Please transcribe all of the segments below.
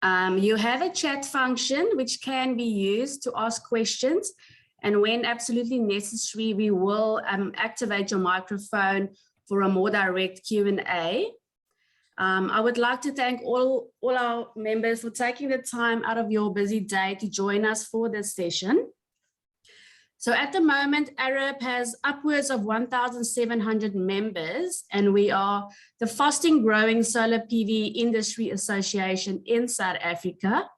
comments. You have a chat function which can be used to ask questions, and when absolutely necessary, we will activate your microphone for a more direct Q&A. I would like to thank all our members for taking the time out of your busy day to join us for this session. So at the moment, Arup has upwards of 1,700 members, and we are the fastest growing solar PV industry association in South Africa.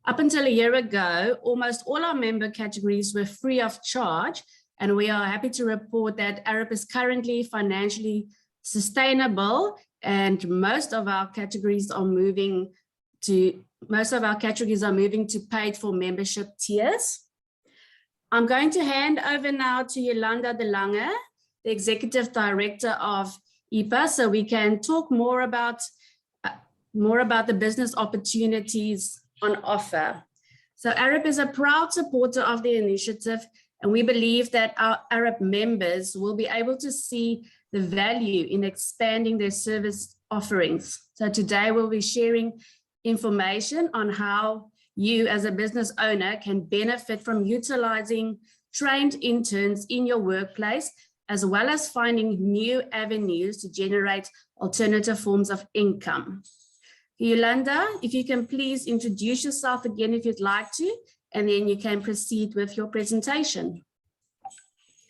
Up until a year ago, almost all our member categories were free of charge, and we are happy to report that Arup is currently financially sustainable, and most of our categories are moving to paid for membership tiers. I'm going to hand over now to Olanda de Lange, the Executive Director of EPA, so we can talk more about the business opportunities on offer. So Arup is a proud supporter of the initiative, and we believe that our Arup members will be able to see the value in expanding their service offerings. So today we'll be sharing information on how you as a business owner can benefit from utilizing trained interns in your workplace, as well as finding new avenues to generate alternative forms of income. Olanda, if you can please introduce yourself again if you'd like to, and then you can proceed with your presentation.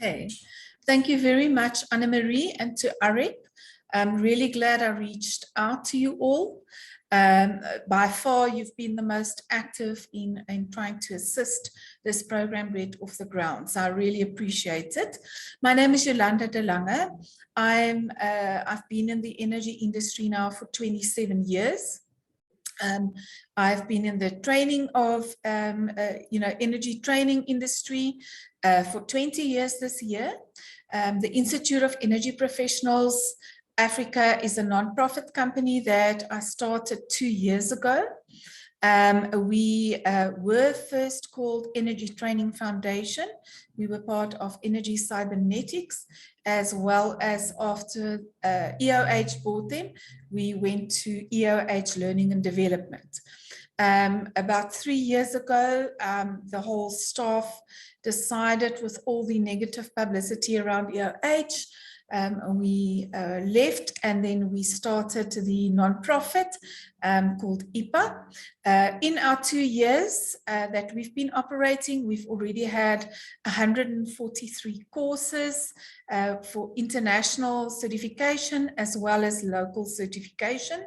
Okay, thank you very much, Anne-Marie, and to Arup. I'm really glad I reached out to you all. By far, you've been the most active in trying to assist this program get off the ground. So I really appreciate it. My name is Olanda de Lange. I've been in the energy industry now for 27 years. I've been in the training of, energy training industry for 20 years this year. The Institute of Energy Professionals Africa is a non-profit company that I started 2 years ago. We were first called Energy Training Foundation. We were part of Energy Cybernetics, as well as after EOH bought them, we went to EOH Learning and Development. About 3 years ago, the whole staff decided, with all the negative publicity around EOH, we left, and then we started the non-profit called EPA. In our 2 years that we've been operating, we've already had 143 courses for international certification as well as local certification.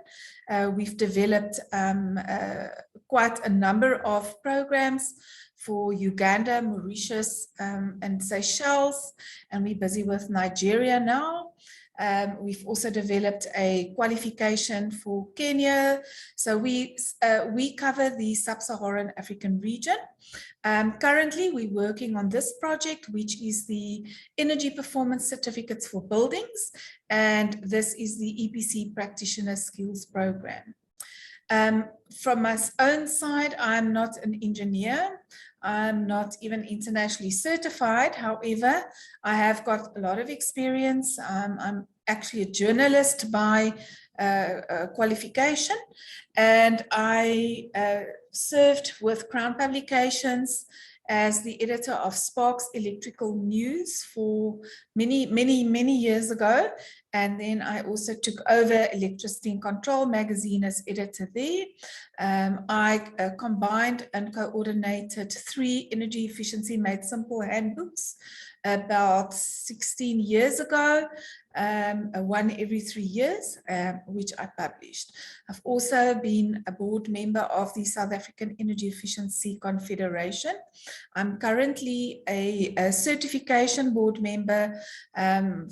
We've developed quite a number of programs for Uganda, Mauritius, and Seychelles, and we're busy with Nigeria now. We've also developed a qualification for Kenya. So we cover the sub-Saharan African region. Currently, we're working on this project, which is the Energy Performance Certificates for Buildings, and this is the EPC Practitioner Skills Program. From my own side, I'm not an engineer. I'm not even internationally certified. However, I have got a lot of experience. I'm actually a journalist by qualification, and I served with Crown Publications as the editor of Sparks Electrical News for many years ago. And then I also took over Electricity and Control magazine as editor there. I combined and coordinated 3 energy efficiency made simple handbooks about 16 years ago, one every 3 years, which I published. I've also been a board member of the South African Energy Efficiency Confederation. I'm currently a certification board member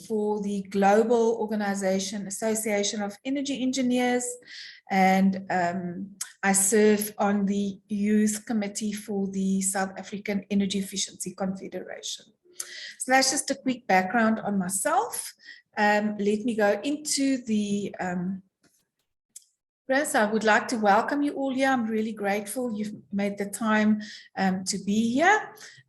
for the Global Organization Association of Energy Engineers, and I serve on the youth committee for the South African Energy Efficiency Confederation. So that's just a quick background on myself. Let me go into the Grace, I would like to welcome you all here. I'm really grateful you've made the time to be here.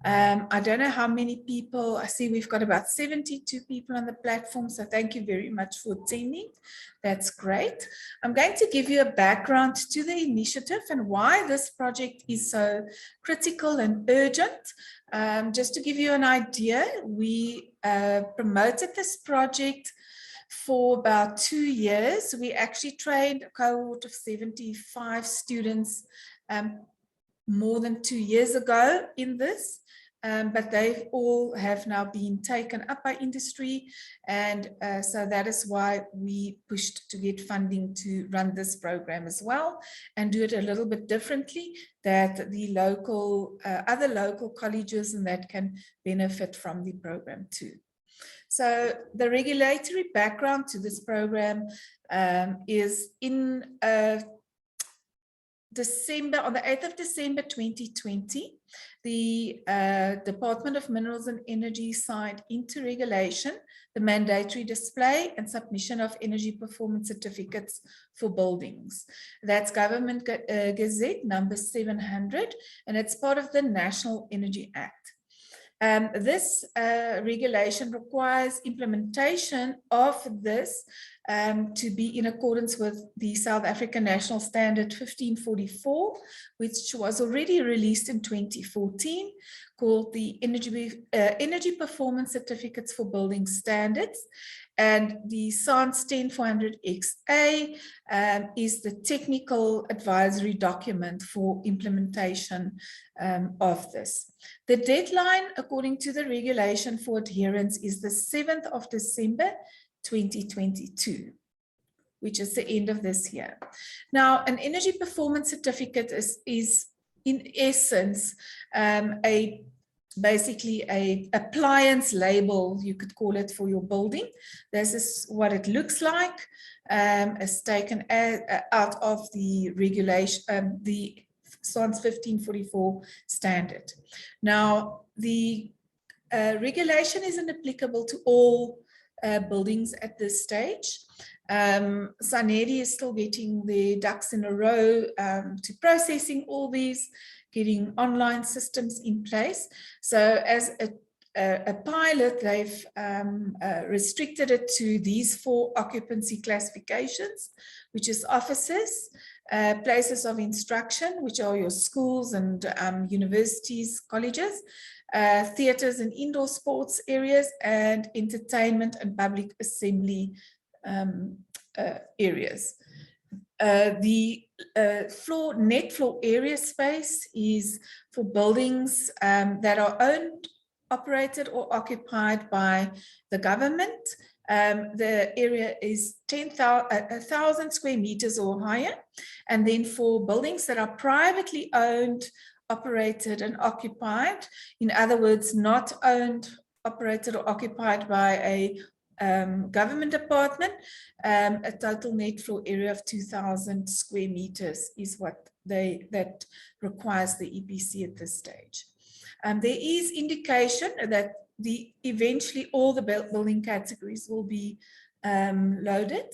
I don't know how many people, I see we've got about 72 people on the platform, so thank you very much for attending. That's great. I'm going to give you a background to the initiative and why this project is so critical and urgent. Just to give you an idea, we promoted this project for about 2 years. We actually trained a cohort of 75 students more than 2 years ago in this, but they all have now been taken up by industry, and so that is why we pushed to get funding to run this program as well and do it a little bit differently, that the local other local colleges and that can benefit from the program too. So the regulatory background to this program is in December, on the 8th of December 2020, the Department of Minerals and Energy signed into regulation the mandatory display and submission of energy performance certificates for buildings. That's Government Gazette number 700, and it's part of the National Energy Act. This regulation requires implementation of this to be in accordance with the South African National Standard 1544, which was already released in 2014, called the Energy Performance Certificates for Building Standards. And the SANS 10400XA is the technical advisory document for implementation of this. The deadline, according to the regulation for adherence, is the 7th of December 2022, which is the end of this year. Now, an energy performance certificate is in essence basically a appliance label, you could call it, for your building. This is what it looks like. It's taken out of the regulation, the SANS 1544 standard. Now, the regulation isn't applicable to all buildings at this stage. Sanedi is still getting the ducks in a row to processing all these, getting online systems in place. So as a pilot, they've restricted it to these 4 occupancy classifications, which is offices, places of instruction, which are your schools and universities, colleges, theatres and indoor sports areas, and entertainment and public assembly areas. The net floor area space is for buildings that are owned, operated or occupied by the government. The area is 1,000 square meters or higher. And then for buildings that are privately owned, operated and occupied, in other words, not owned, operated or occupied by a government department, a total net floor area of 2,000 square meters is what that requires the EPC at this stage. There is indication that eventually all the building categories will be loaded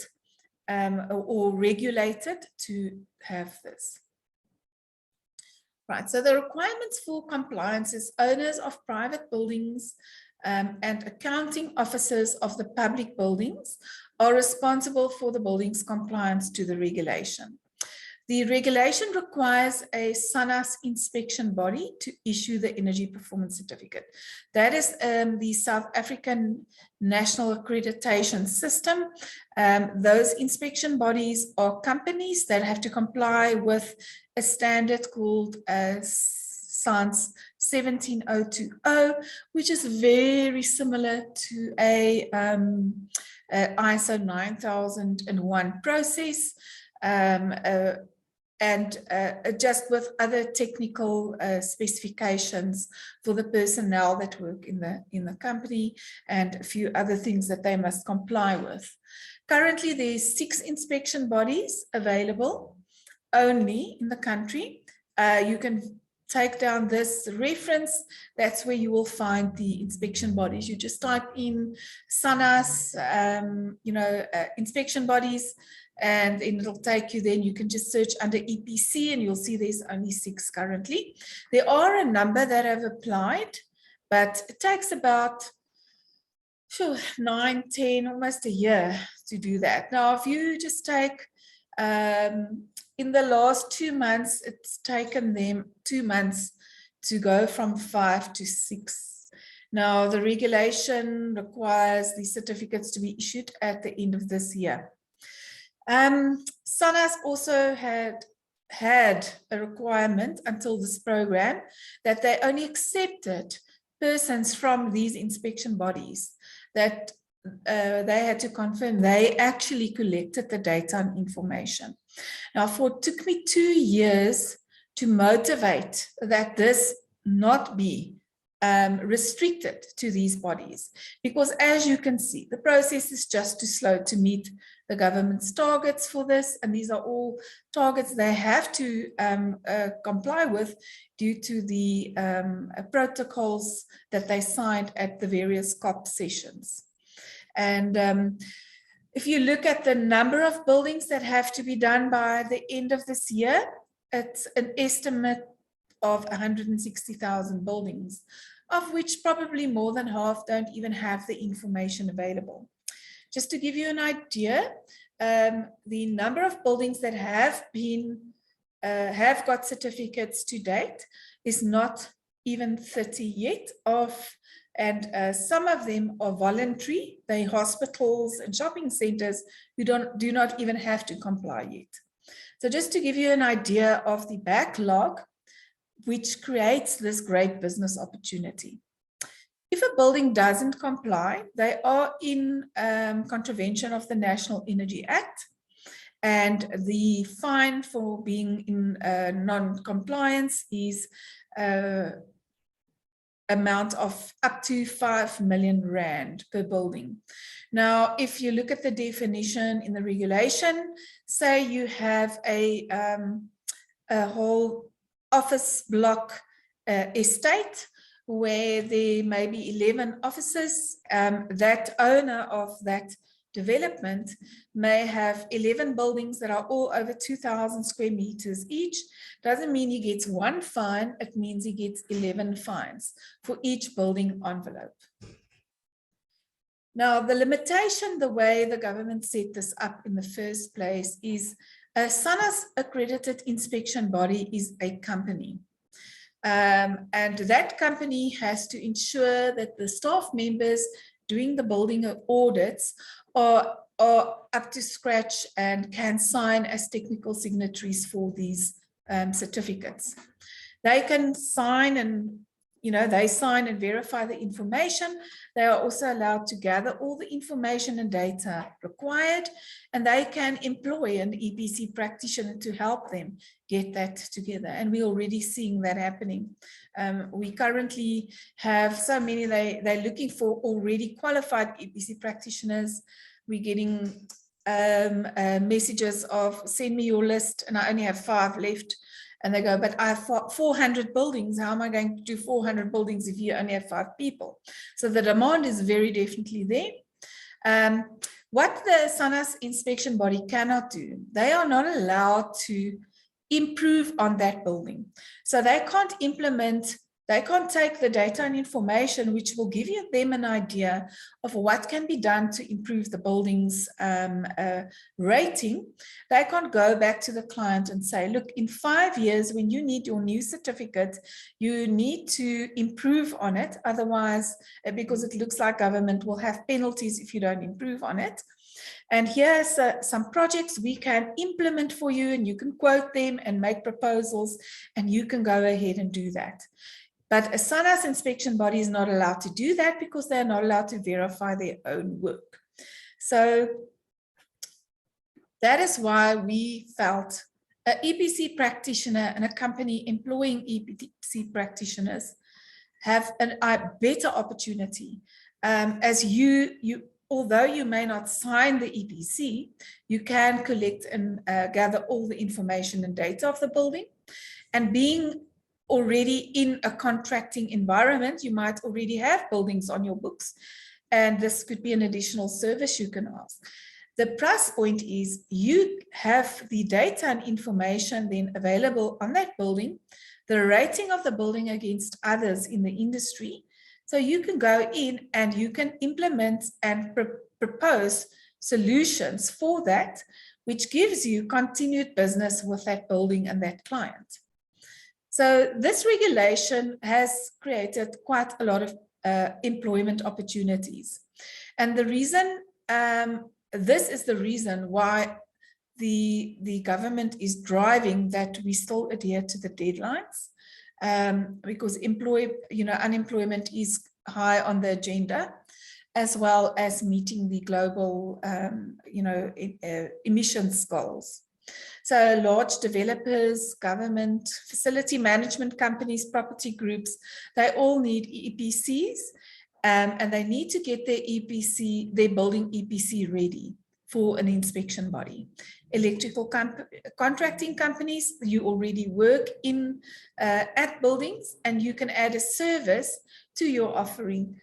or regulated to have this. Right, so the requirements for compliance is owners of private buildings and accounting officers of the public buildings are responsible for the building's compliance to the regulation. The regulation requires a SANAS inspection body to issue the energy performance certificate. That is the South African National Accreditation System. Those inspection bodies are companies that have to comply with a standard called SANS 17020, which is very similar to a ISO 9001 process. And just with other technical specifications for the personnel that work in the company, and a few other things that they must comply with. Currently, there's 6 inspection bodies available only in the country. You can take down this reference. That's where you will find the inspection bodies. You just type in SANAS, inspection bodies, and then it'll take you, then you can just search under EPC and you'll see there's only 6 currently. There are a number that have applied, but it takes about 9, 10, almost a year to do that. Now, if you just take, in the last 2 months, it's taken them 2 months to go from 5 to 6. Now, the regulation requires the certificates to be issued at the end of this year. SANAS also had a requirement until this program that they only accepted persons from these inspection bodies that they had to confirm they actually collected the data and information. Now, it took me 2 years to motivate that this not be restricted to these bodies, because as you can see, the process is just too slow to meet the government's targets for this, and these are all targets they have to comply with due to the protocols that they signed at the various COP sessions. And if you look at the number of buildings that have to be done by the end of this year, it's an estimate of 160,000 buildings, of which probably more than half don't even have the information available. Just to give you an idea, the number of buildings that have got certificates to date is not even 30 yet, and some of them are voluntary. They're hospitals and shopping centers who do not even have to comply yet. So just to give you an idea of the backlog, which creates this great business opportunity. If a building doesn't comply, they are in contravention of the National Energy Act, and the fine for being in non-compliance is amount of up to 5 million rand per building. Now, if you look at the definition in the regulation, say you have a whole office block estate where there may be 11 offices, that owner of that development may have 11 buildings that are all over 2,000 square meters each. Doesn't mean he gets 1 fine, it means he gets 11 fines for each building envelope. Now, the limitation, the way the government set this up in the first place is a SANAS accredited inspection body is a company. And that company has to ensure that the staff members doing the building audits are up to scratch and can sign as technical signatories for these certificates. They can sign and, they sign and verify the information. They are also allowed to gather all the information and data required, and they can employ an EPC practitioner to help them get that together. And we're already seeing that happening. We currently have so many, they're looking for already qualified EPC practitioners. We're getting messages of send me your list, and I only have 5 left. And they go, but I have 400 buildings. How am I going to do 400 buildings if you only have 5 people? So the demand is very definitely there. What the SANAS inspection body cannot do, they are not allowed to improve on that building. So they can't implement, they can't take the data and information, which will give them an idea of what can be done to improve the building's rating. They can't go back to the client and say, look, in 5 years, when you need your new certificate, you need to improve on it. Otherwise, because it looks like government will have penalties if you don't improve on it. And here's some projects we can implement for you, and you can quote them and make proposals, and you can go ahead and do that. But a SANAS inspection body is not allowed to do that because they're not allowed to verify their own work. So that is why we felt an EPC practitioner and a company employing EPC practitioners have a better opportunity. As although you may not sign the EPC, you can collect and gather all the information and data of the building. And being already in a contracting environment, you might already have buildings on your books, and this could be an additional service you can ask. The plus point is you have the data and information then available on that building, the rating of the building against others in the industry. So you can go in and you can implement and propose solutions for that, which gives you continued business with that building and that client. So this regulation has created quite a lot of employment opportunities. And the reason, this is the reason why the government is driving that we still adhere to the deadlines, because unemployment is high on the agenda, as well as meeting the global, emissions goals. So large developers, government, facility management companies, property groups, they all need EPCs, and they need to get their building EPC ready for an inspection body. Electrical contracting companies, you already work in at buildings, and you can add a service to your offering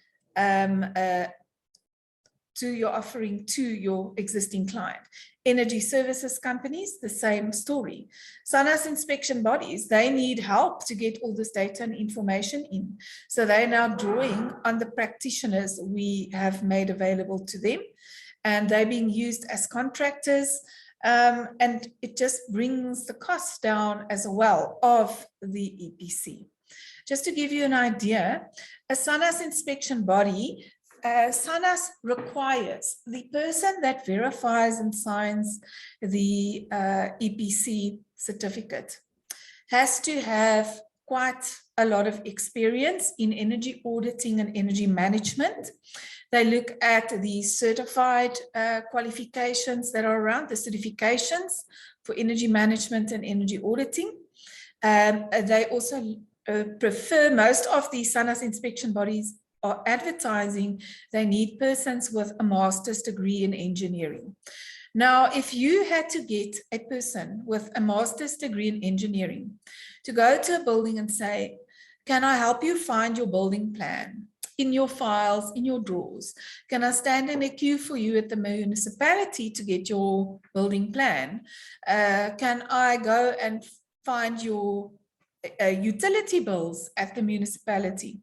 to your existing client. Energy services companies, the same story. SANA's inspection bodies, they need help to get all this data and information in. So they're now drawing on the practitioners we have made available to them, and they're being used as contractors, and it just brings the cost down as well of the EPC. Just to give you an idea, a SANA's inspection body, SANA's requires the person that verifies and signs the EPC certificate has to have quite a lot of experience in energy auditing and energy management. They look at the certified qualifications that are around, the certifications for energy management and energy auditing. They also prefer, most of the SANA's inspection bodies are advertising, they need persons with a master's degree in engineering. Now, if you had to get a person with a master's degree in engineering to go to a building and say, can I help you find your building plan in your files, in your drawers? Can I stand in a queue for you at the municipality to get your building plan? Can I go and find your utility bills at the municipality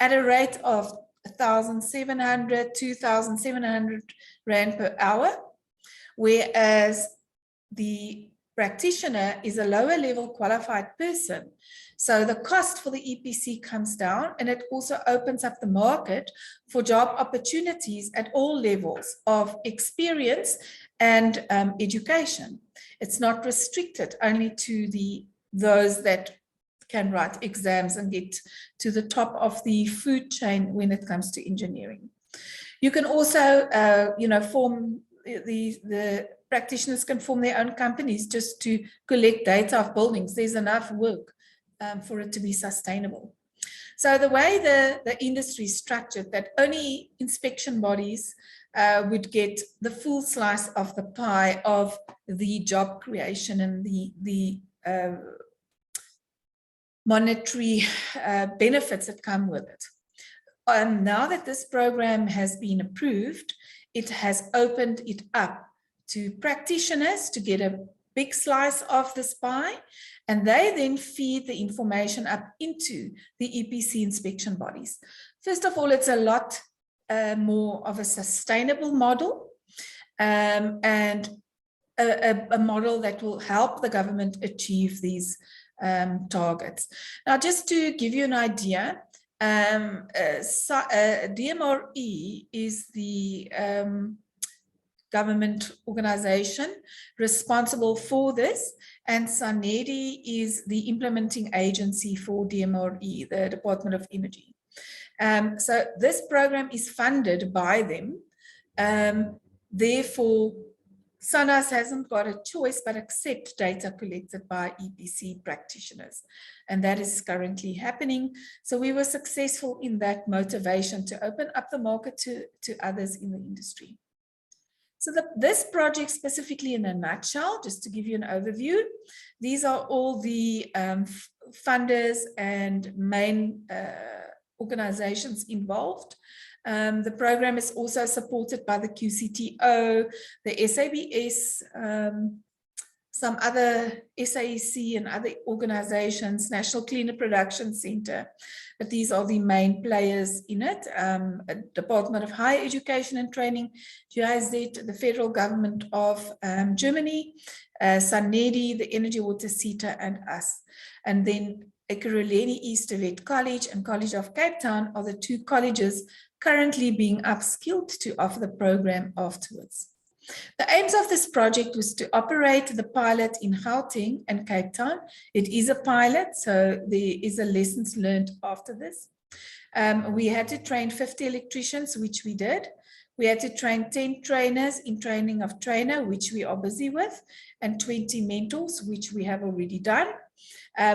at a rate of 1,700, 2,700 Rand per hour, whereas the practitioner is a lower level qualified person. So the cost for the EPC comes down, and it also opens up the market for job opportunities at all levels of experience and education. It's not restricted only to those that can write exams and get to the top of the food chain when it comes to engineering. You can also, form the practitioners can form their own companies just to collect data of buildings. There's enough work for it to be sustainable. So the way the industry is structured, that only inspection bodies would get the full slice of the pie of the job creation and the monetary benefits that come with it. Now that this program has been approved, it has opened it up to practitioners to get a big slice of this pie, and they then feed the information up into the EPC inspection bodies. First of all, it's a lot more of a sustainable model, and a model that will help the government achieve these targets. Now, just to give you an idea, DMRE is the government organization responsible for this, and SANEDI is the implementing agency for DMRE, the Department of Energy. So this program is funded by them. Therefore, SANAS hasn't got a choice but accept data collected by EPC practitioners, and that is currently happening. So we were successful in that motivation to open up the market to others in the industry. So this project specifically in a nutshell, just to give you an overview, these are all the funders and main organizations involved. The program is also supported by the QCTO, the SABS, some other SAEC and other organizations, National Cleaner Production Center, but these are the main players in it. Department of Higher Education and Training, GIZ, the federal government of Germany, SANEDI, the Energy Water CETA, and us. And then Ekurhuleni East College and College of Cape Town are the two colleges currently being upskilled to offer the program afterwards. The aims of this project was to operate the pilot in Gauteng and Cape Town. It is a pilot, so there is a lessons learned after this. We had to train 50 electricians, which we did. We had to train 10 trainers in training of trainer, which we are busy with, and 20 mentors, which we have already done.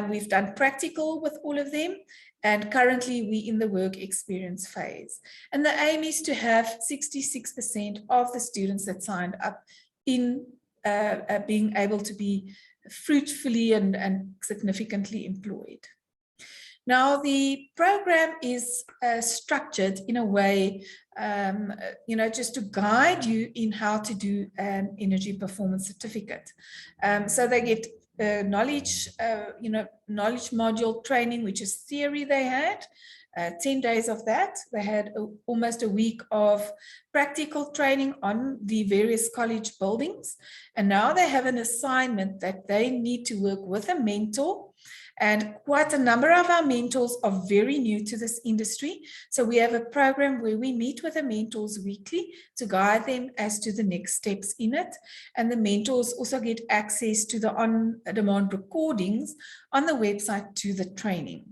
We've done practical with all of them. And currently we're in the work experience phase. And the aim is to have 66% of the students that signed up in being able to be fruitfully and significantly employed. Now, the program is structured in a way, just to guide you in how to do an energy performance certificate. So they get knowledge module training, which is theory they had, 10 days of that. They had almost a week of practical training on the various college buildings. And now they have an assignment that they need to work with a mentor. And quite a number of our mentors are very new to this industry. So we have a program where we meet with the mentors weekly to guide them as to the next steps in it. And the mentors also get access to the on-demand recordings on the website to the training.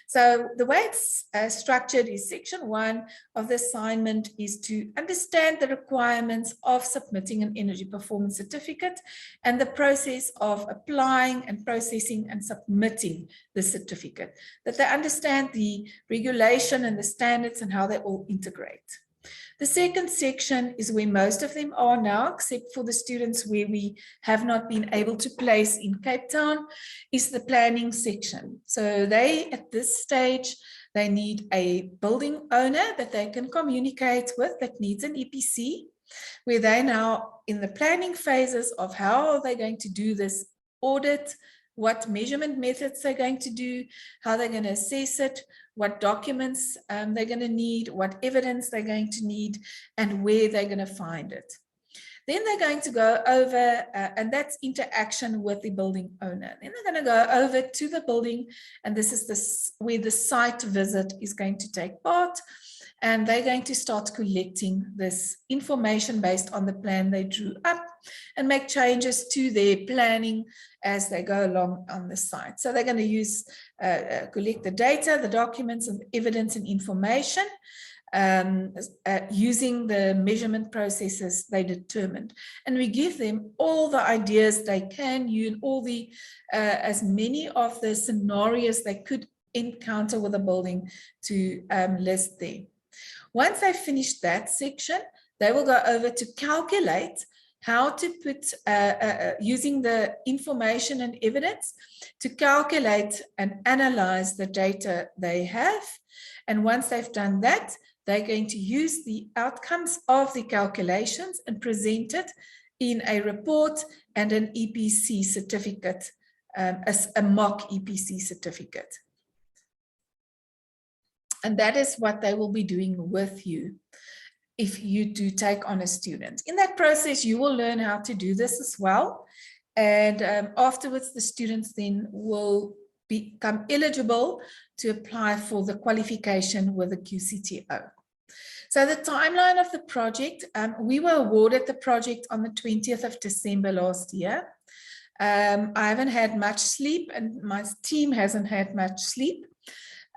So the way it's structured is section 1 of the assignment is to understand the requirements of submitting an energy performance certificate and the process of applying and processing and submitting the certificate, that they understand the regulation and the standards and how they all integrate. The second section is where most of them are now, except for the students where we have not been able to place in Cape Town, is the planning section. So they, at this stage, they need a building owner that they can communicate with that needs an EPC, where they now in the planning phases of how are they going to do this audit, what measurement methods they're going to do, how they're going to assess it, what documents they're going to need, what evidence they're going to need, and where they're going to find it. Then they're going to go over, and that's interaction with the building owner. Then they're going to go over to the building, and this is where the site visit is going to take part. And they're going to start collecting this information based on the plan they drew up and make changes to their planning as they go along on the site. So they're going to use, collect the data, the documents and evidence and information using the measurement processes they determined. And we give them all the ideas they can use, all the, as many of the scenarios they could encounter with a building to list there. Once they finish that section, they will go over to calculate how to put, using the information and evidence to calculate and analyze the data they have. And once they've done that, they're going to use the outcomes of the calculations and present it in a report and an EPC certificate, as a mock EPC certificate. And that is what they will be doing with you if you do take on a student. In that process, you will learn how to do this as well. And afterwards, the students then will become eligible to apply for the qualification with the QCTO. So the timeline of the project, we were awarded the project on the 20th of December last year. I haven't had much sleep and my team hasn't had much sleep.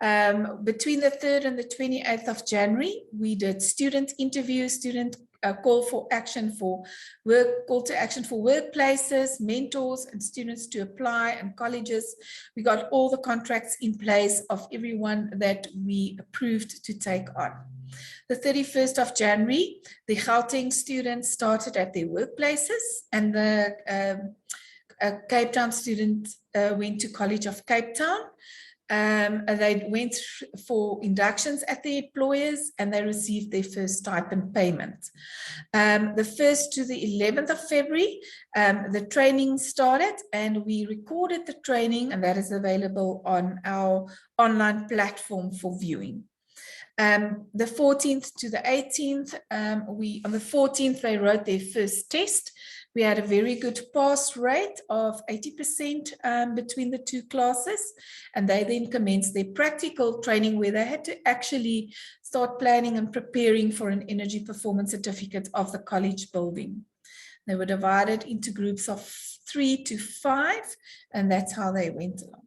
Between the 3rd and the 28th of January, we did student interviews, student call to action for workplaces, mentors and students to apply and colleges. We got all the contracts in place of everyone that we approved to take on. The 31st of January, the Gauteng students started at their workplaces and the Cape Town student went to College of Cape Town. They went for inductions at the employers and they received their first stipend payment. The 1st to the 11th of February, the training started and we recorded the training, and that is available on our online platform for viewing. The 14th to the 18th, on the 14th, they wrote their first test. We had a very good pass rate of 80% between the two classes, and they then commenced their practical training where they had to actually start planning and preparing for an energy performance certificate of the college building. They were divided into groups of 3 to 5, and that's how they went along.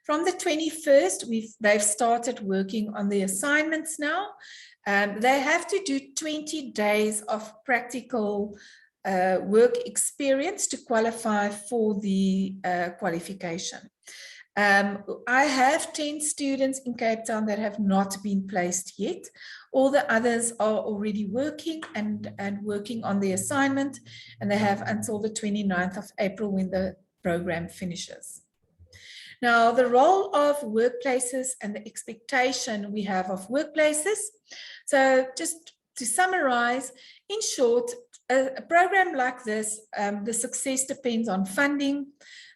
From the 21st, they've started working on the assignments now. They have to do 20 days of practical work experience to qualify for the qualification. I have 10 students in Cape Town that have not been placed yet. All the others are already working and working on the assignment, and they have until the 29th of April when the program finishes. Now, the role of workplaces and the expectation we have of workplaces. So just to summarize, in short, a program like this, the success depends on funding,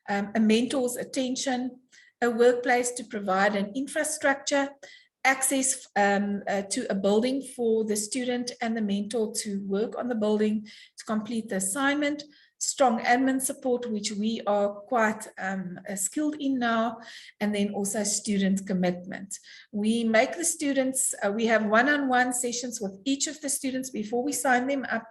a mentor's attention, a workplace to provide an infrastructure, access to a building for the student and the mentor to work on the building to complete the assignment, strong admin support, which we are quite skilled in now, and then also student commitment. We make the students, we have one-on-one sessions with each of the students before we sign them up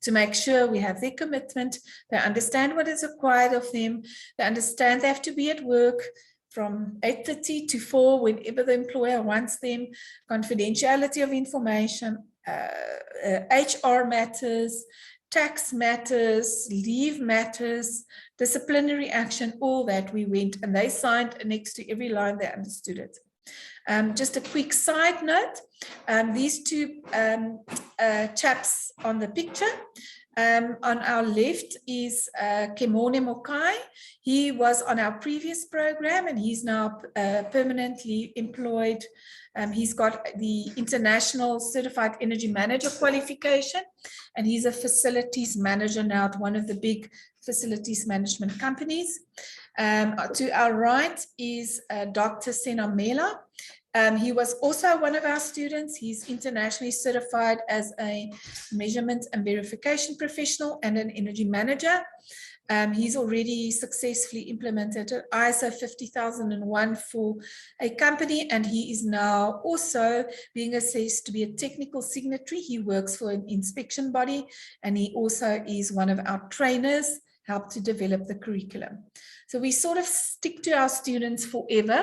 to make sure we have their commitment, they understand what is required of them, they understand they have to be at work from 8:30 to 4 whenever the employer wants them, confidentiality of information, HR matters, tax matters, leave matters, disciplinary action, all that we went, and they signed next to every line, they understood it. Just a quick side note, these two chaps on the picture, on our left is Kemone Mokai. He was on our previous program and he's now permanently employed. He's got the International Certified Energy Manager qualification, and he's a facilities manager now at one of the big facilities management companies. To our right is Dr. Senamela. He was also one of our students. He's internationally certified as a measurement and verification professional and an energy manager. He's already successfully implemented ISO 50001 for a company, and he is now also being assessed to be a technical signatory. He works for an inspection body, and he also is one of our trainers, helped to develop the curriculum. So we sort of stick to our students forever.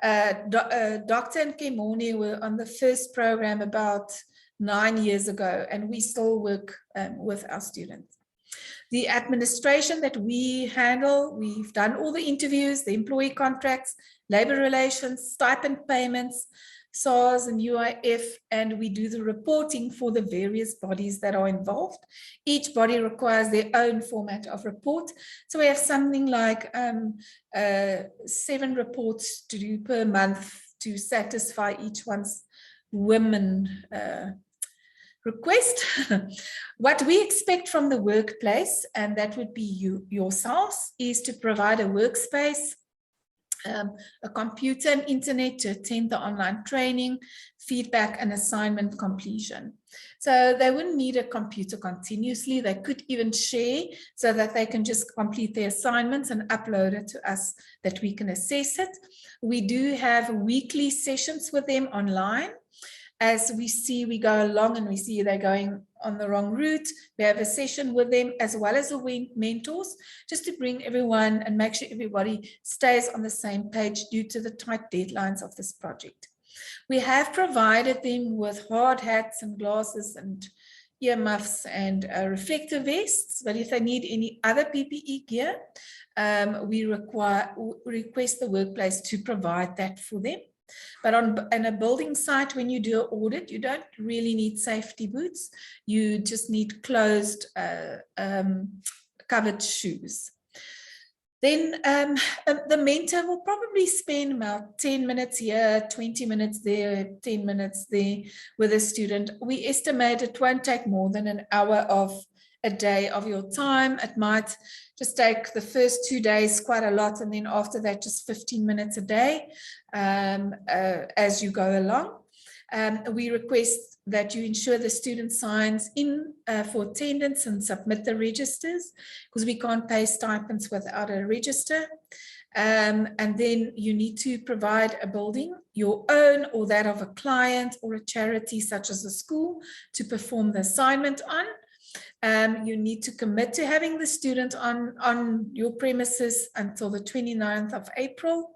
Dr. and Kemone were on the first program about 9 years ago, and we still work with our students. The administration that we handle, we've done all the interviews, the employee contracts, labor relations, stipend payments, SARS and UIF, and we do the reporting for the various bodies that are involved. Each body requires their own format of report. So we have something like 7 reports to do per month to satisfy each one's women request. What we expect from the workplace, and that would be you yourselves, is to provide a workspace, a computer and internet to attend the online training, feedback and assignment completion. So they wouldn't need a computer continuously. They could even share so that they can just complete their assignments and upload it to us that we can assess it. We do have weekly sessions with them online. As we see, we go along and we see they're going on the wrong route. We have a session with them as well as the mentors, just to bring everyone and make sure everybody stays on the same page due to the tight deadlines of this project. We have provided them with hard hats and glasses and earmuffs and reflective vests, but if they need any other PPE gear, we request the workplace to provide that for them. But on a building site, when you do an audit, you don't really need safety boots. You just need closed, covered shoes. Then the mentor will probably spend about 10 minutes here, 20 minutes there, 10 minutes there with a student. We estimate it won't take more than an hour of a day of your time. It might just take the first 2 days quite a lot, and then after that, just 15 minutes a day as you go along. We request that you ensure the student signs in for attendance and submit the registers, because we can't pay stipends without a register. And then you need to provide a building, your own or that of a client or a charity such as a school, to perform the assignment on. You need to commit to having the student on your premises until the 29th of April.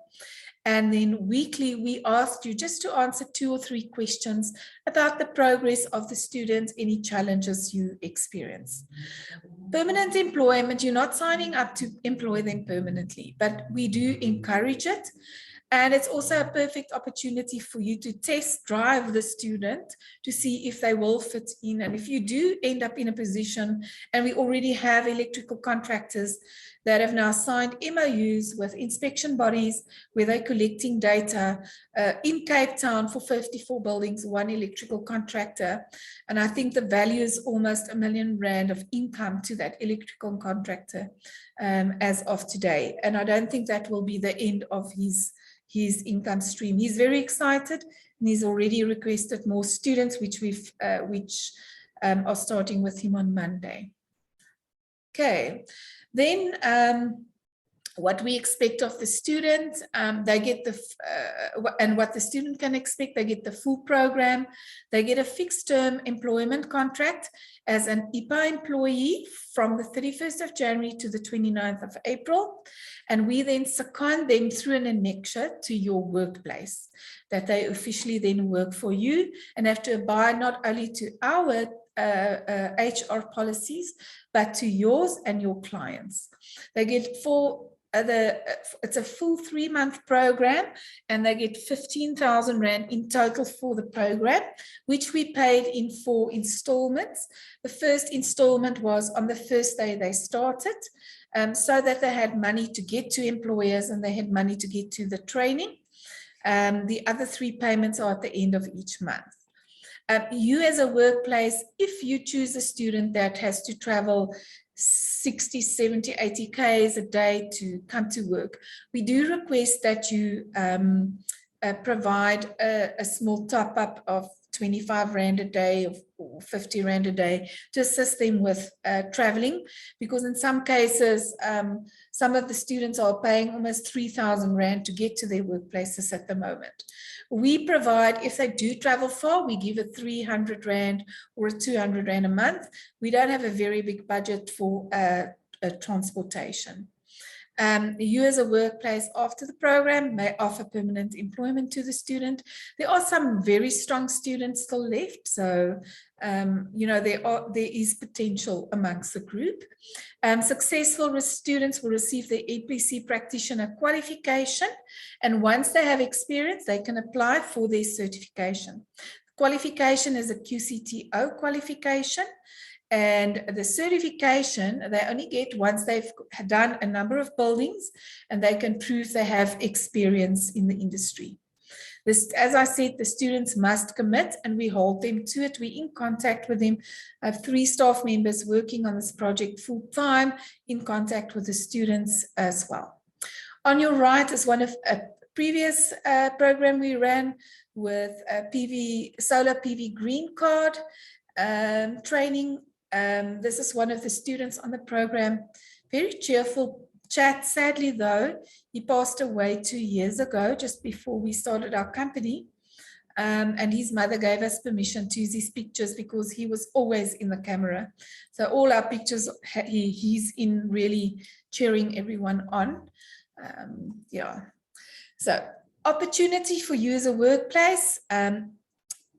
And then weekly, we asked you just to answer 2 or 3 questions about the progress of the student, any challenges you experience. Permanent employment, you're not signing up to employ them permanently, but we do encourage it. And it's also a perfect opportunity for you to test drive the student to see if they will fit in. And if you do end up in a position, and we already have electrical contractors that have now signed MOUs with inspection bodies where they're collecting data in Cape Town for 54 buildings, 1 electrical contractor. And I think the value is almost R1 million of income to that electrical contractor as of today. And I don't think that will be the end of his income stream. He's very excited, and he's already requested more students, which are starting with him on Monday. Okay, then what we expect of the student, they get and what the student can expect, they get the full program. They get a fixed term employment contract as an EPA employee from the 31st of January to the 29th of April. And we then second them through an annexure to your workplace, that they officially then work for you and have to abide not only to our HR policies, but to yours and your clients. They get it's a full 3-month program, and they get 15,000 Rand in total for the program, which we paid in 4 installments. The first installment was on the first day they started, so that they had money to get to employers and they had money to get to the training. The other 3 payments are at the end of each month. You as a workplace, if you choose a student that has to travel 60, 70, 80 Ks a day to come to work, we do request that you provide a small top up of 25 Rand a day or 50 Rand a day to assist them with traveling, because in some cases, some of the students are paying almost 3,000 Rand to get to their workplaces at the moment. We provide, if they do travel far, we give a 300 Rand or a 200 Rand a month. We don't have a very big budget for transportation. You as a workplace after the program may offer permanent employment to the student. There are some very strong students still left, so there is potential amongst the group. Successful students will receive the EPC practitioner qualification, and once they have experience, they can apply for their certification. Qualification is a QCTO qualification. And the certification they only get once they've done a number of buildings and they can prove they have experience in the industry. This, as I said, the students must commit and we hold them to it. We're in contact with them. I have 3 staff members working on this project full time, in contact with the students as well. On your right is one of a previous program we ran with a solar PV green card training. This is one of the students on the program, very cheerful chat. Sadly though, he passed away 2 years ago, just before we started our company, and his mother gave us permission to use his pictures because he was always in the camera. So all our pictures, he's in, really cheering everyone on. Yeah, so opportunity for you as a workplace.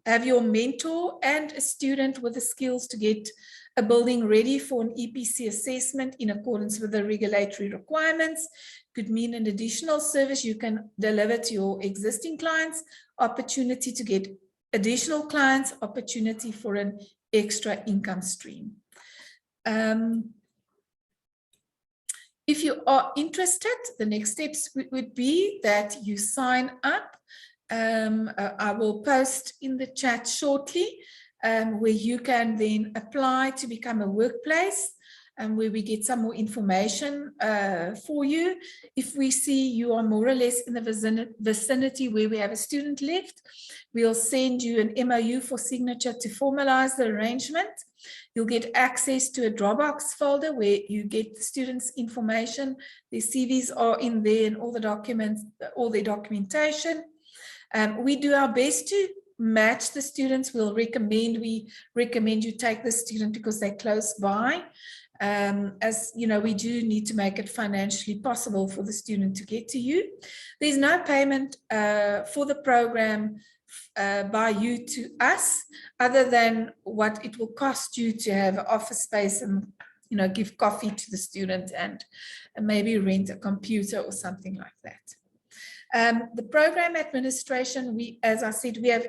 Have your mentor and a student with the skills to get a building ready for an EPC assessment in accordance with the regulatory requirements. Could mean an additional service you can deliver to your existing clients, opportunity to get additional clients, opportunity for an extra income stream. If you are interested, the next steps would be that you sign up. I will post in the chat shortly where you can then apply to become a workplace, and where we get some more information for you. If we see you are more or less in the vicinity where we have a student left, we'll send you an MOU for signature to formalize the arrangement. You'll get access to a Dropbox folder where you get the students' information. Their CVs are in there and all the documents, all their documentation. We do our best to match the students. We recommend you take the student because they're close by. As you know, we do need to make it financially possible for the student to get to you. There's no payment for the program by you to us, other than what it will cost you to have office space and, you know, give coffee to the student and maybe rent a computer or something like that. The program administration, as I said, we have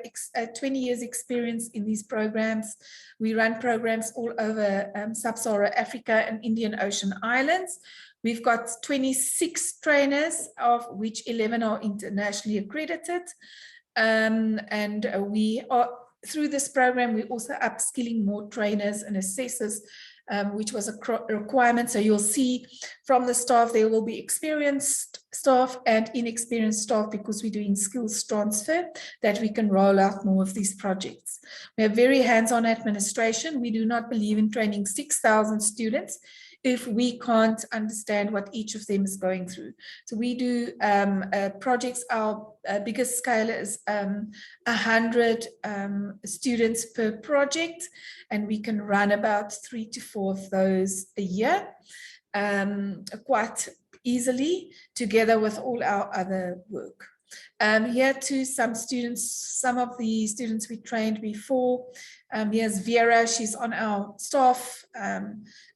20 years experience in these programs. We run programs all over Sub-Saharan Africa and Indian Ocean Islands. We've got 26 trainers, of which 11 are internationally accredited. And we are, through this program, we're also upskilling more trainers and assessors, which was a requirement. So you'll see from the staff, there will be experienced staff and inexperienced staff, because we're doing skills transfer, that we can roll out more of these projects. We have very hands-on administration. We do not believe in training 6,000 students if we can't understand what each of them is going through. So we do projects. Our biggest scale is 100 students per project, and we can run about 3 to 4 of those a year quite easily, together with all our other work. Here too, some of the students we trained before. Here's Vera, she's on our staff.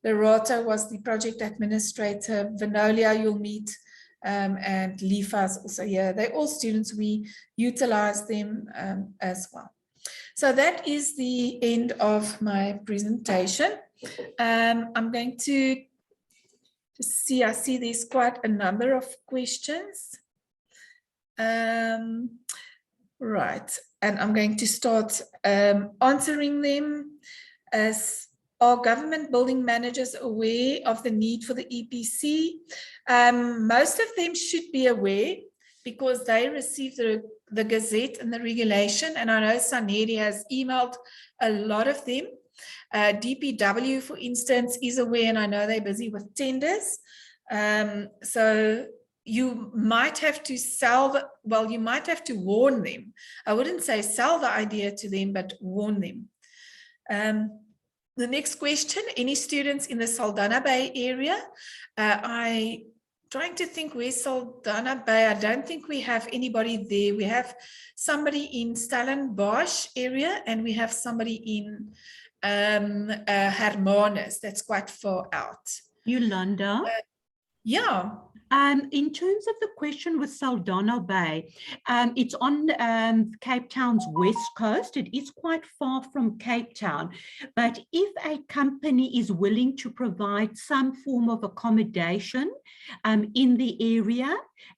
Lorata was the project administrator. Vanolia, you'll meet, and Lifa is also here. They're all students. We utilize them as well. So that is the end of my presentation. I'm going to see, I see there's quite a number of questions. Right, and I'm going to start answering them. As are government building managers aware of the need for the EPC? Most of them should be aware, because they receive the Gazette and the regulation, and I know Saneri has emailed a lot of them. DPW, for instance, is aware, and I know they're busy with tenders. So you might have to you might have to warn them. I wouldn't say sell the idea to them, but warn them. The next question, any students in the Saldanha Bay area? I'm trying to think where's Saldanha Bay. I don't think we have anybody there. We have somebody in Stellenbosch area, and we have somebody in Hermanus. That's quite far out. Yolanda? Yeah. In terms of the question with Saldanha Bay, it's on Cape Town's west coast. It is quite far from Cape Town, but if a company is willing to provide some form of accommodation in the area,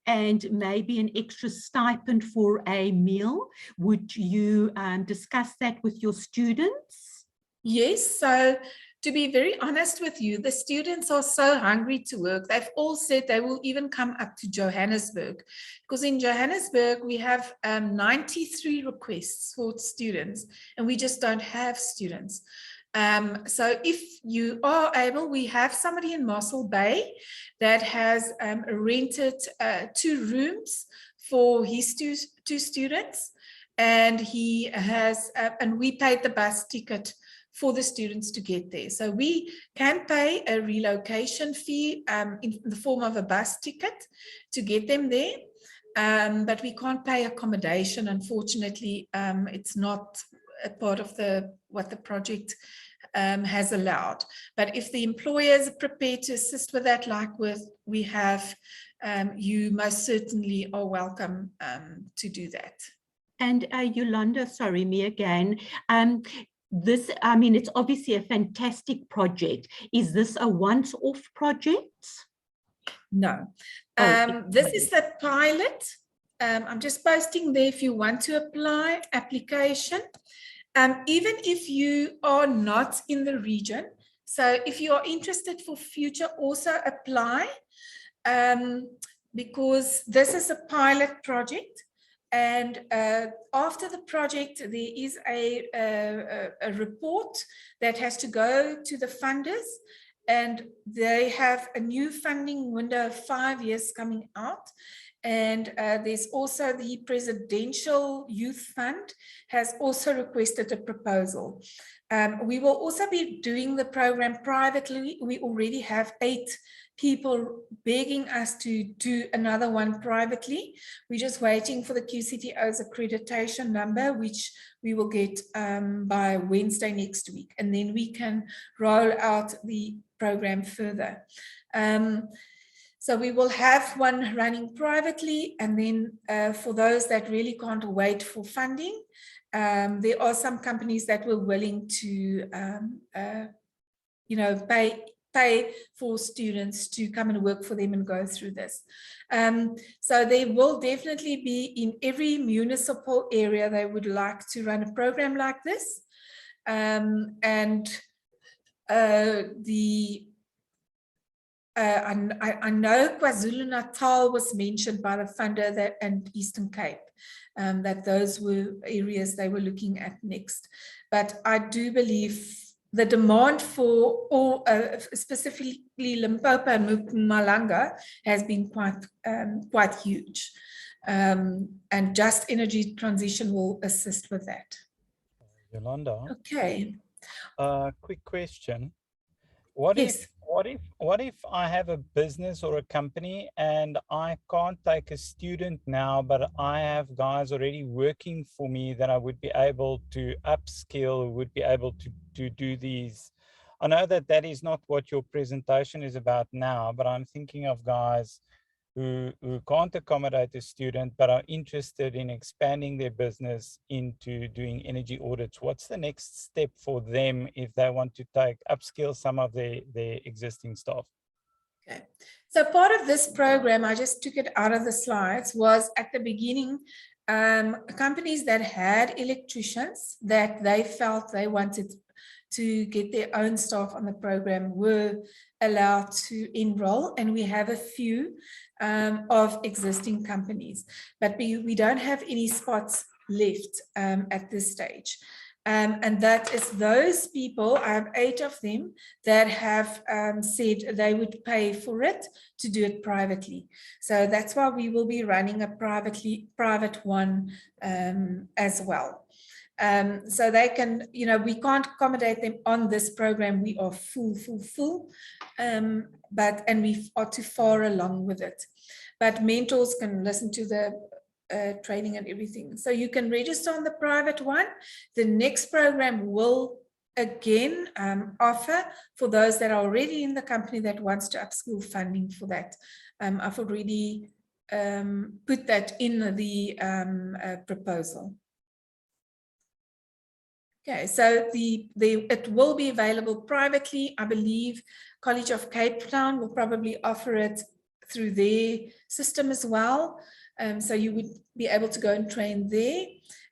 and maybe an extra stipend for a meal, would you discuss that with your students? Yes, so to be very honest with you, the students are so hungry to work. They've all said they will even come up to Johannesburg, because in Johannesburg we have 93 requests for students, and we just don't have students. So if you are able, we have somebody in Mossel Bay that has rented 2 rooms for his two students, and he has, and we paid the bus ticket for the students to get there. So we can pay a relocation fee in the form of a bus ticket to get them there, but we can't pay accommodation. Unfortunately, it's not a part of what the project has allowed. But if the employers are prepared to assist with that, like we have, you most certainly are welcome to do that. And Yolanda, sorry, me again. This, I mean, it's obviously a fantastic project. Is this a once-off project? No. Oh, This is the pilot. I'm just posting there if you want to apply application. Even if you are not in the region, so if you are interested for future, also apply, because this is a pilot project. And after the project, there is a report that has to go to the funders, and they have a new funding window of 5 years coming out. And there's also the Presidential Youth Fund has also requested a proposal. We will also be doing the program privately. We already have 8 people begging us to do another one privately. We're just waiting for the QCTO's accreditation number, which we will get by Wednesday next week. And then we can roll out the program further. So we will have one running privately, and then for those that really can't wait for funding, there are some companies that were willing to, pay for students to come and work for them and go through this. So there will definitely be in every municipal area they would like to run a program like this, I know KwaZulu-Natal was mentioned by the funder and Eastern Cape, that those were areas they were looking at next. But I do believe the demand for all, specifically Limpopo and Mpumalanga, has been quite huge. And just energy transition will assist with that. Yolanda. Okay. Quick question. Yes. What if I have a business or a company and I can't take a student now, but I have guys already working for me that I would be able to upskill, would be able to do these? I know that that is not what your presentation is about now, but I'm thinking of guys who can't accommodate a student but are interested in expanding their business into doing energy audits. What's the next step for them if they want to upskill some of their existing staff? Okay, so part of this program, I just took it out of the slides, was at the beginning, companies that had electricians that they felt they wanted to get their own staff on the program were allowed to enroll, and we have a few of existing companies, but we don't have any spots left at this stage. And that is those people, I have 8 of them that have said they would pay for it to do it privately. So that's why we will be running a private one as well. So they can, we can't accommodate them on this program. We are full, and we are too far along with it. But mentors can listen to the training and everything. So you can register on the private one. The next program will again offer for those that are already in the company that wants to upskill funding for that. I've already put that in the proposal. Okay, so it will be available privately. I believe College of Cape Town will probably offer it through their system as well. So you would be able to go and train there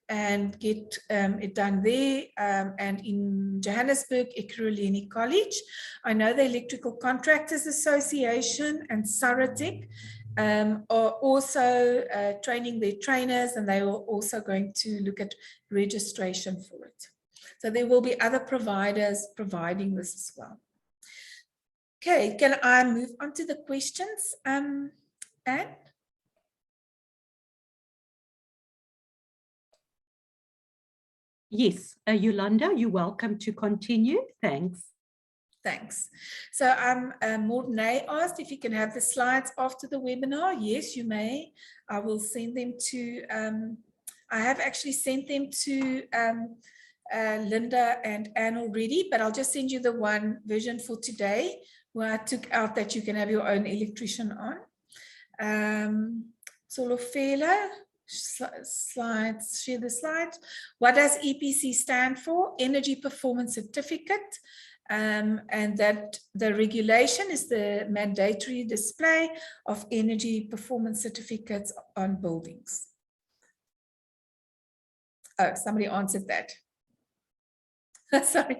and get it done there. And in Johannesburg, Ekurhuleni College, I know the Electrical Contractors Association and Saratec are also training their trainers, and they are also going to look at registration for it. So there will be other providers providing this as well. Okay, can I move on to the questions, Anne? Yes, Yolanda, you're welcome to continue. Thanks. Thanks. So Mornay asked if you can have the slides after the webinar. Yes, you may. I will send them to, I have actually sent them to Linda and Anne already, but I'll just send you the one version for today where I took out that you can have your own electrician on. Solofela, slides, share the slides. What does EPC stand for? Energy Performance Certificate. and that the regulation is the mandatory display of energy performance certificates on buildings. Oh, somebody answered that. Sorry.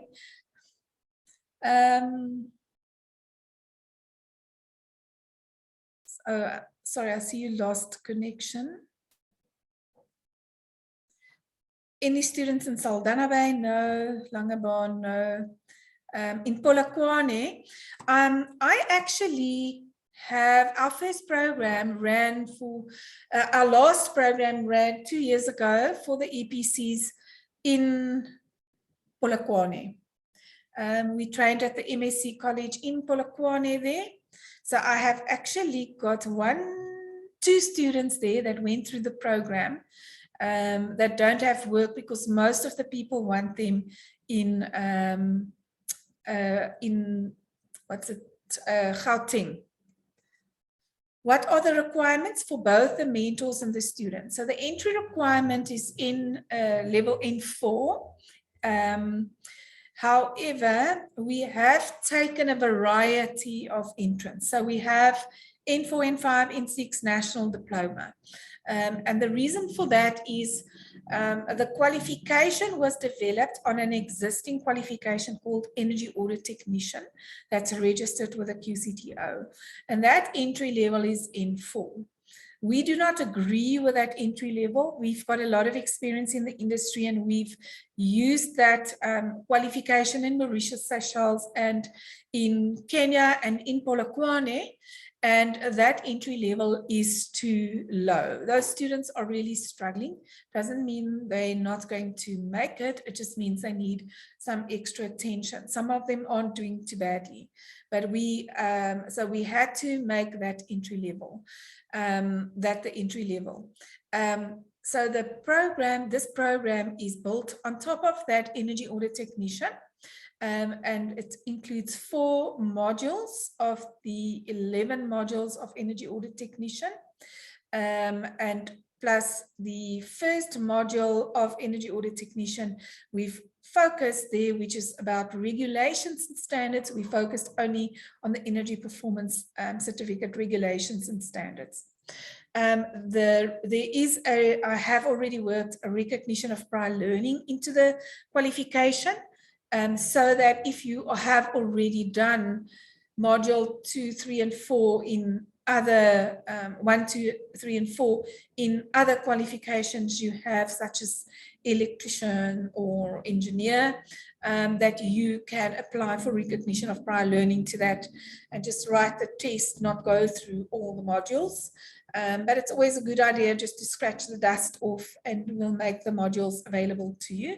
Sorry, I see you lost connection. Any students in Saldanha Bay? No. Lange, no. In Polokwane, I actually have, our first program ran for, our last program ran 2 years ago for the EPCs in Polokwane. We trained at the MSc College in Polokwane there. So I have actually got 2 students there that went through the program that don't have work because most of the people want them in Gauteng. What are the requirements for both the mentors and the students? So the entry requirement is in level N4. However, we have taken a variety of entrants. So we have N4, N5, N6 national diploma. And the reason for that is the qualification was developed on an existing qualification called Energy Audit Technician that's registered with the QCTO. And that entry level is N4. We do not agree with that entry level. We've got a lot of experience in the industry and we've used that qualification in Mauritius, Seychelles, and in Kenya and in Polokwane. And that entry level is too low. Those students are really struggling. Doesn't mean they're not going to make it. It just means they need some extra attention. Some of them aren't doing too badly, but so we had to make that entry level, So the program, this program is built on top of that Energy Audit Technician. And it includes 4 modules of the 11 modules of Energy Audit Technician, and plus the first module of Energy Audit Technician, we've focused there, which is about regulations and standards. We focused only on the energy performance certificate regulations and standards. There is I have already worked a recognition of prior learning into the qualification. So that if you have already done module 2, 3, and 4 in other 1, 2, 3, and 4 in other qualifications you have, such as electrician or engineer, that you can apply for recognition of prior learning to that and just write the test, not go through all the modules. But it's always a good idea just to scratch the dust off, and we'll make the modules available to you.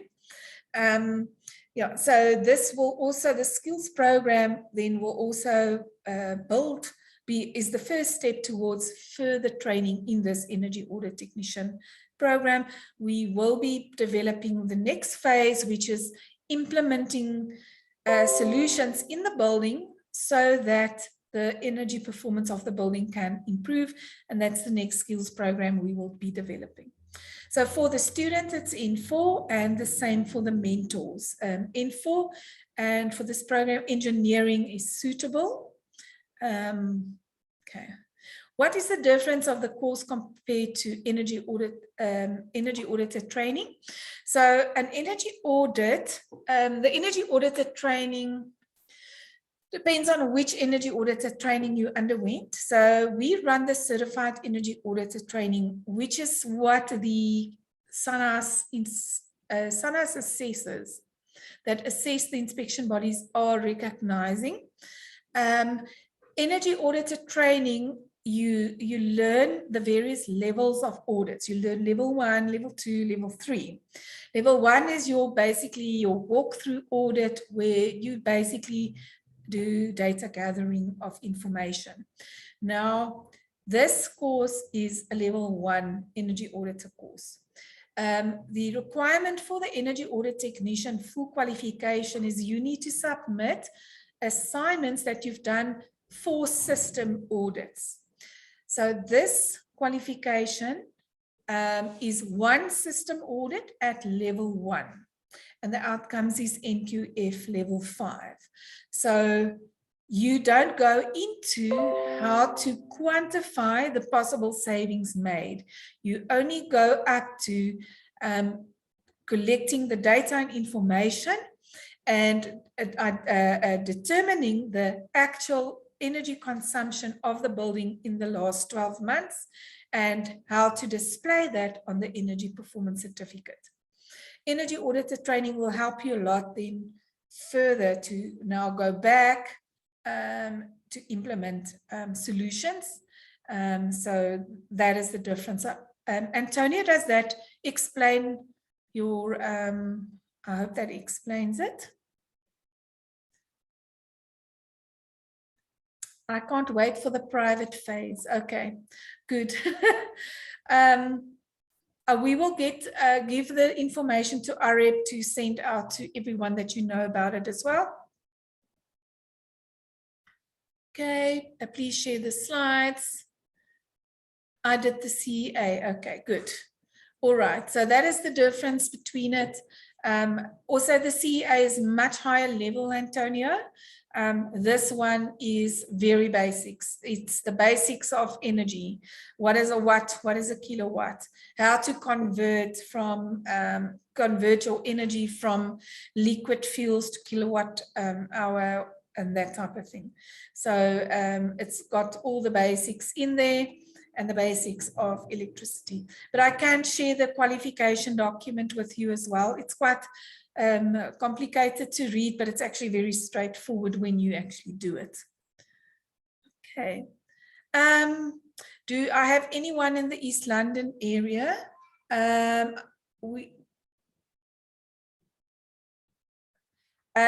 Yeah, so this will also, the skills program then will also is the first step towards further training in this Energy Audit Technician program. We will be developing the next phase, which is implementing solutions in the building so that the energy performance of the building can improve. And that's the next skills program we will be developing. So for the student, it's N4, and the same for the mentors. N4, and for this program, engineering is suitable. Okay. What is the difference of the course compared to energy auditor training? So an energy audit, the energy auditor training depends on which energy auditor training you underwent. So we run the certified energy auditor training, which is what the SANAS assessors that assess the inspection bodies are recognizing. Energy auditor training, you learn the various levels of audits. You learn level 1, level 2, level 3. Level 1 is basically your walkthrough audit, where you basically do data gathering of information. Now, this course is a level 1 energy auditor course. The requirement for the energy audit technician full qualification is you need to submit assignments that you've done for system audits. So this qualification is 1 system audit at level 1. and the outcomes is NQF level 5. So you don't go into how to quantify the possible savings made. You only go up to collecting the data and information and determining the actual energy consumption of the building in the last 12 months and how to display that on the energy performance certificate. Energy auditor training will help you a lot then further to now go back to implement solutions. So that is the difference. Antonia, does that explain your, I hope that explains it. I can't wait for the private phase. Okay, good. We will give the information to AREP to send out to everyone that you know about it as well. Okay, please share the slides. I did the CEA. Okay, good. All right, so that is the difference between it. Also, the CEA is much higher level, Antonio. This one is very basics. It's the basics of energy. What is a watt? What is a kilowatt? How to convert your energy from liquid fuels to kilowatt hour and that type of thing. So it's got all the basics in there and the basics of electricity. But I can share the qualification document with you as well. It's quite complicated to read, but it's actually very straightforward when you actually do it. Okay. Do I have anyone in the East London area?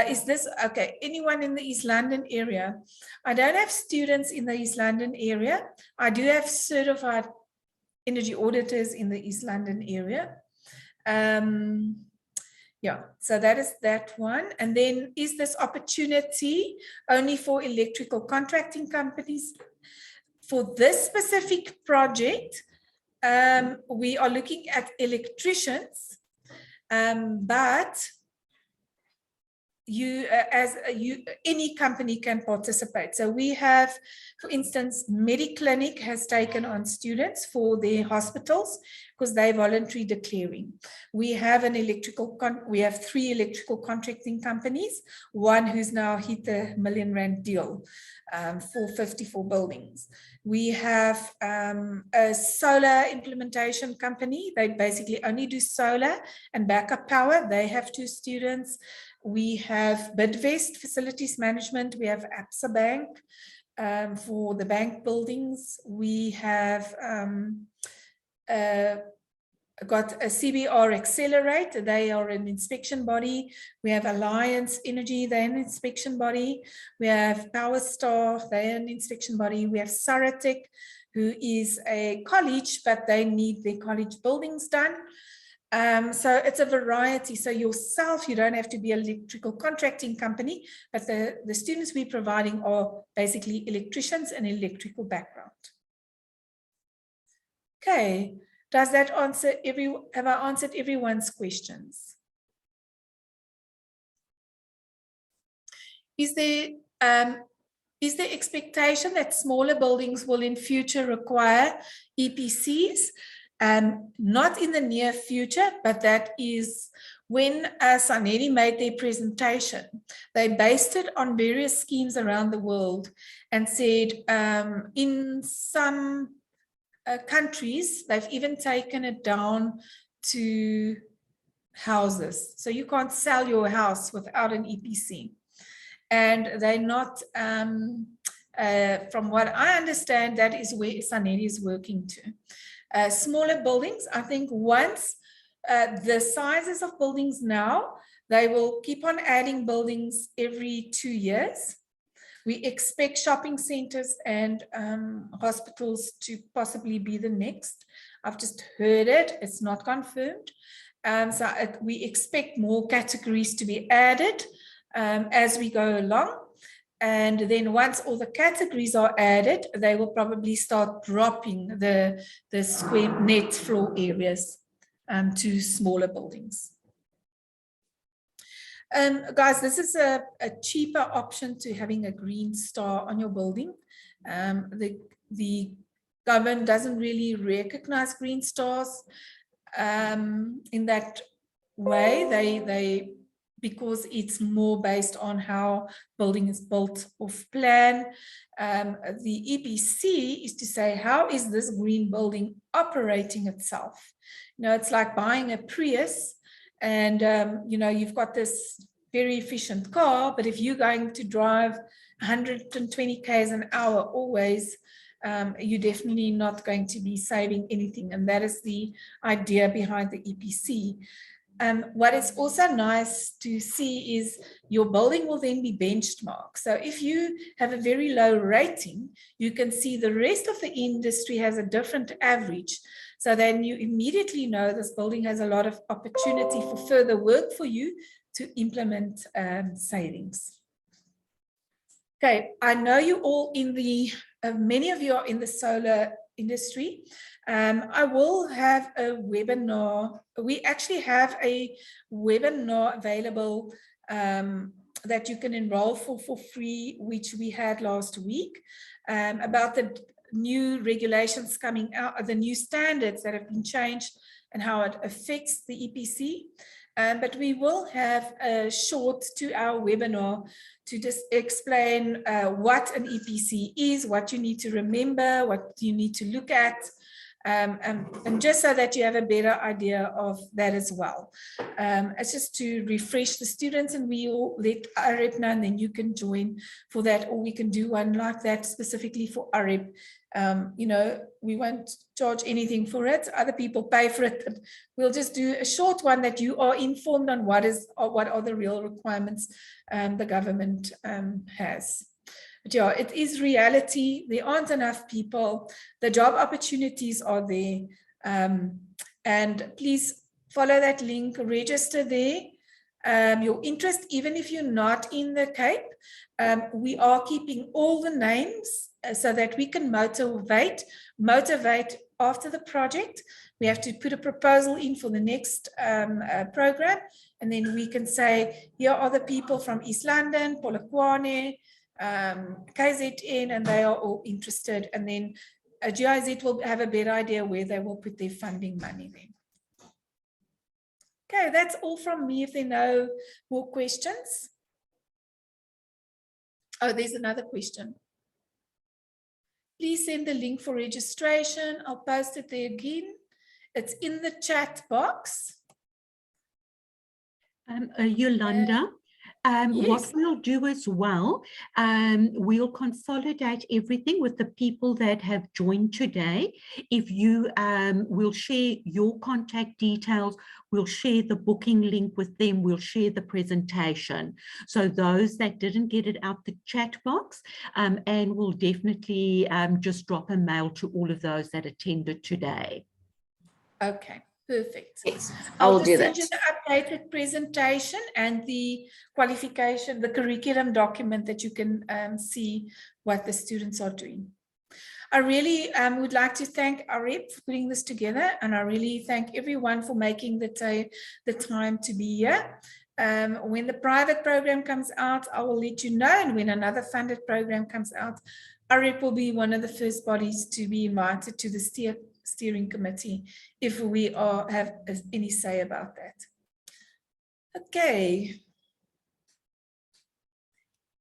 Is this, okay, anyone in the East London area? I don't have students in the East London area. I do have certified energy auditors in the East London area. Yeah, so that is that one. And then is this opportunity only for electrical contracting companies? For this specific project, we are looking at electricians, but any company can participate. So we have, for instance, Mediclinic has taken on students for their hospitals because they're voluntary declaring. We have we have 3 electrical contracting companies, one who's now hit the R1 million deal for 54 buildings. We have a solar implementation company. They basically only do solar and backup power. They have 2 students. We have Bidvest Facilities Management. We have Absa Bank for the bank buildings. We have got a CBR Accelerate. They are an inspection body. We have Alliance Energy. They're an inspection body. We have Power Star. They're an inspection body. We have Saratech, who is a college, but they need their college buildings done. So it's a variety. So yourself, you don't have to be an electrical contracting company, but the students we're providing are basically electricians and electrical background. Okay, does that answer have I answered everyone's questions? Is there expectation that smaller buildings will in future require EPCs? Not in the near future, but that is when Saneri made their presentation. They based it on various schemes around the world and said in some countries, they've even taken it down to houses. So you can't sell your house without an EPC. And they're not, from what I understand, that is where Saneri is working to. Smaller buildings, I think once the sizes of buildings now, they will keep on adding buildings every 2 years. We expect shopping centers and hospitals to possibly be the next. I've just heard it, it's not confirmed. We expect more categories to be added as we go along. And then once all the categories are added, they will probably start dropping the square net floor areas to smaller buildings. Guys, this is a cheaper option to having a green star on your building. The government doesn't really recognize green stars in that way. Because it's more based on how building is built off plan. The EPC is to say, how is this green building operating itself? You know, it's like buying a Prius and, you know, you've got this very efficient car, but if you're going to drive 120 k's an hour always, you're definitely not going to be saving anything. And that is the idea behind the EPC. What is also nice to see is your building will then be benchmarked. So if you have a very low rating, you can see the rest of the industry has a different average. So then you immediately know this building has a lot of opportunity for further work for you to implement savings. Okay, I know you all in the, many of you are in the solar industry. I will have a webinar. We actually have a webinar available that you can enroll for free, which we had last week, about the new regulations coming out, the new standards that have been changed and how it affects the EPC. But we will have a short 2-hour webinar to just explain what an EPC is, what you need to remember, what you need to look at, and just so that you have a better idea of that as well. It's just to refresh the students, and we will let AREP know, and then you can join for that, or we can do one like that specifically for AREP. You know, we won't charge anything for it. Other people pay for it. But we'll just do a short one that you are informed on what are the real requirements the government has. But yeah, it is reality. There aren't enough people. The job opportunities are there. And please follow that link, register there. Your interest, even if you're not in the Cape, we are keeping all the names so that we can motivate after the project. We have to put a proposal in for the next program, and then we can say, here are the people from East London, Polokwane, KZN, and they are all interested. And then GIZ will have a better idea where they will put their funding money then. Okay, that's all from me. If there are no more questions. Oh, there's another question. Please send the link for registration. I'll post it there again. It's in the chat box. Yolanda, Yes. what we'll do as well, we'll consolidate everything with the people that have joined today. If you we'll share your contact details, we'll share the booking link with them, we'll share the presentation. So those that didn't get it out the chat box, and we'll definitely just drop a mail to all of those that attended today. Okay. Perfect. Yes, I will do that. I'll just send you the updated presentation and the qualification, the curriculum document that you can see what the students are doing. I really would like to thank AREP for putting this together, and I really thank everyone for making the time to be here. When the private program comes out, I will let you know, and when another funded program comes out, AREP will be one of the first bodies to be invited to the steering committee if we have any say about that. Okay,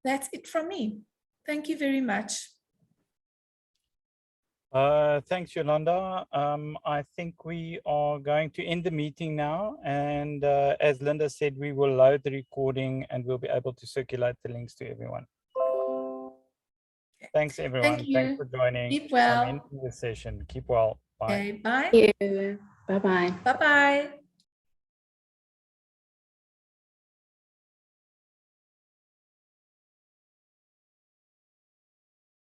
that's it from me. Thank you very much. Thanks, Yolanda. I think we are going to end the meeting now, and as Linda said, we will load the recording and we'll be able to circulate the links to everyone. Thanks, everyone. Thank you. Thanks for joining. Keep well. I'm ending the session. Keep well. Bye. Okay, bye. Thank you. Bye-bye. Bye-bye.